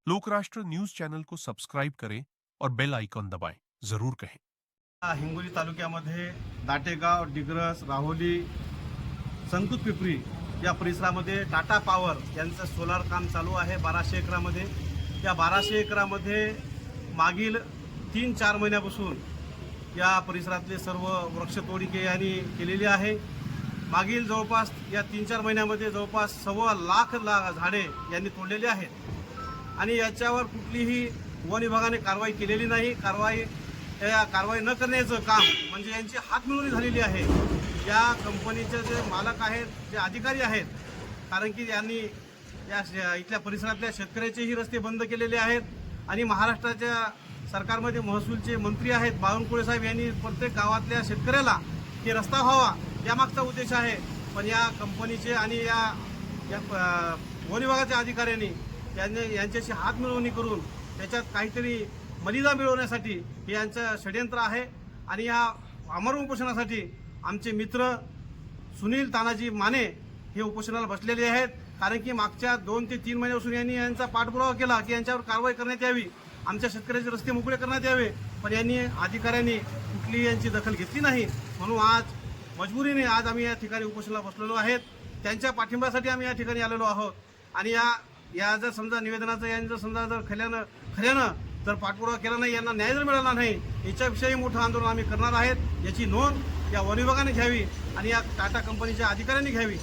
Lokrashtra news channel को subscribe करें और बेल आइकॉन दबाएं। जरूर कहें। हिंगोली तालुक्यामध्ये दाटेगाव, डिग्रस, राहुली, संकुत पिपरी या परिसरामध्ये टाटा पॉवर यांचं सोलार काम चालू आहे 1200 एकरामध्ये। या 1200 एकरामध्ये मागील 3-4 महिन्यापासून या परिसरातले सर्व वृक्षतोडी यांनी केलेली आहे। मागील जवळपास या 3-4 महिन्यामध्ये जवळपास 1.25 लाख झाडे यांनी तोडलेली आहेत आणि याच्यावर कुठलीही वन विभागाने कारवाई केलेली नाही। कारवाई न करण्याचं काम म्हणजे यांची हातमिळवणी झालेली आहे। या कंपनीचे जे मालक आहेत, जे अधिकारी आहेत, कारण की यांनी या इथल्या परिसरातल्या शेतकऱ्याचेही रस्ते बंद केलेले आहेत आणि महाराष्ट्राच्या सरकारमध्ये महसूलचे मंत्री आहेत बावनकुळे साहेब यांनी प्रत्येक गावातल्या शेतकऱ्याला हे रस्ता व्हावा यामागचा उद्देश आहे। पण या कंपनीचे आणि या वन विभागाच्या अधिकाऱ्यांनी यांच्याशी हातमिळवणी करून त्याच्यात काहीतरी मलिदा मिळवण्यासाठी हे यांचं षडयंत्र आहे। आणि या आमरण उपोषणासाठी आमचे मित्र सुनील तानाजी माने हे उपोषणाला बसलेले आहेत, कारण की मागच्या 2 ते 3 महिन्यापासून यांनी यांचा पाठपुरावा केला की यांच्यावर कारवाई करण्यात यावी, आमच्या शेतकऱ्याचे रस्ते मोकळे करण्यात यावे, पण यांनी अधिकाऱ्यांनी कुठलीही यांची दखल घेतली नाही। म्हणून आज मजबुरीने आम्ही या ठिकाणी उपोषणाला बसलेलो आहेत। त्यांच्या पाठिंब्यासाठी आम्ही या ठिकाणी आलेलो आहोत आणि या जर समजा निवेदनाचं यांनी जर समजा जर खऱ्यानं जर पाठपुरावा केला नाही, यांना न्याय जर मिळाला नाही, याच्याविषयी मोठं आंदोलन आम्ही करणार आहेत। याची नोंद या वन विभागाने घ्यावी आणि या टाटा कंपनीच्या अधिकाऱ्यांनी घ्यावी।